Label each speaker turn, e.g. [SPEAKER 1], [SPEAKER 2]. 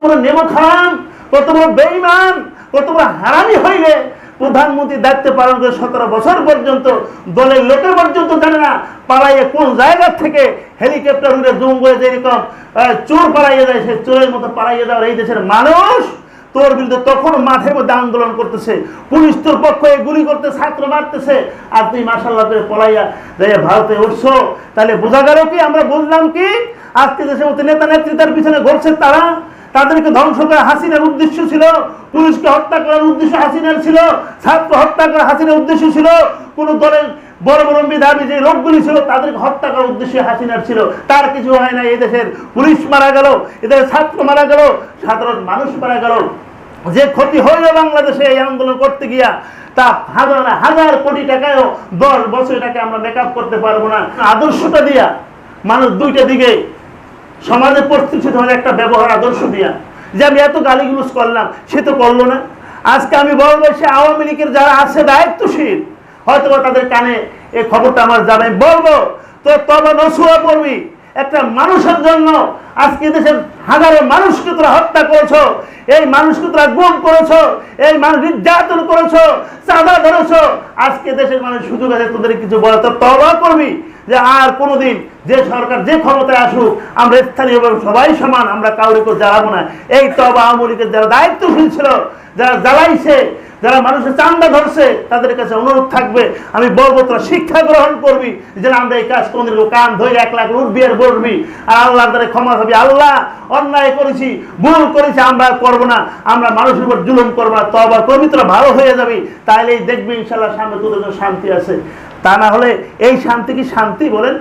[SPEAKER 1] বড় নেমো খান, কত বড় বেঈমান, কত বড় হারামি হইলে প্রধানমন্ত্রী দায়িত্ব পালন করে 17 বছর পর্যন্ত দলের লোকে পর্যন্ত জানে না পালাইয়ে কোন জায়গা থেকে হেলিকপ্টার উড়ে জঙ্গলে যেরকম চোর পালাইয়ে যায়, সে চোরের মতো পালাইয়ে দেওয়ার এই দেশের মানুষ তোর বিরুদ্ধে তখন মাঠের মধ্যে আন্দোলন করতেছে, পুলিশ তোর পক্ষে গুলি করতে, ছাত্র মারতেছে, আর তুই মাশাআল্লাহ করে পলাইয়া যাইয়া ভারতে উঠছো। তাহলে বোঝা গেল কি, আমরা বুঝলাম কি, আজকে দেশের মধ্যে নেতা নেত্রীদের পিছনে ঘুরছে তারা, তাদেরকে ধ্বংস করা হাসিনার উদ্দেশ্য ছিল, পুলিশকে হত্যা করার উদ্দেশ্য হাসিনার ছিল, ছাত্র হত্যা করা হাসিনার উদ্দেশ্য ছিল, কোন দলের বড় বড় মেধাবী যে লোকগুলি ছিল তাদেরকে হত্যা করার উদ্দেশ্য হাসিনার ছিল। তার কিছু হয় না, এই দেশের পুলিশ মারা গেল, এদের ছাত্র মারা গেল, সাধারণ মানুষ মারা গেল। যে ক্ষতি হইল বাংলাদেশে এই আন্দোলন করতে গিয়া, তা হাজার হাজার কোটি টাকায়ও 10 বছর টাকা আমরা মেকআপ করতে পারবো না। আদর্শটা দিয়া মানুষ দুইটা দিকে সমাজে প্রতিষ্ঠিত হলে, একটা ব্যবহার আদর্শ দিয়া, যে আমি এত গালিগুলোজ করলাম, সে তো করলো না। আজকে আমি বলবো, সে আওয়ামী লীগের যারা আছে দায়িত্বশীল, হয়তো তাদের কানে এই খবরটা আমার যাবে, বলবো তো তবে নসুয়া পড়বি একটা মানুষের জন্য। আজকে দেশের হাজারো মানুষকে তোরা হত্যা করেছো, এই মানুষকে তোরা গুম করেছো, এই মানুষ নির্যাতন করেছো, চাঁদা ধরেছো। আজকে দেশের মানুষ সুযোগ আছে তোদের কিছু বলে, তো তওবা করবি যে আর কোনোদিন যে সরকার যে ক্ষমতায় আসুক, আমরা স্থানীয়ভাবে সবাই সমান, আমরা কাউকে কেউ জ্বালাবো না। এই তওবা আওয়ামী লীগের যারা দায়িত্বশীল ছিল, যারা জ্বালাইছে, যারা মানুষের চান্দা ধরছে, তাদের কাছে অনুরোধ থাকবে, আমি বলবো তোরা শিক্ষা গ্রহণ করবি যে আমরা এই কাজ কোনদিন কান ধরে 1 লাখ উঠবি আর বলবি, আর আল্লাহর দ্বারা ক্ষমা হবে। আল্লাহ, অন্যায় করেছি, ভুল করেছি, আমরা করবো না, আমরা মানুষের উপর জুলুম করবো না, তওবা করবি, তোরা ভালো হয়ে যাবি, তাইলেই দেখবি ইনশাআল্লাহ সামনে তোদের জন্য শান্তি আছে। তা না হলে এই শান্তি কি শান্তি বলেন?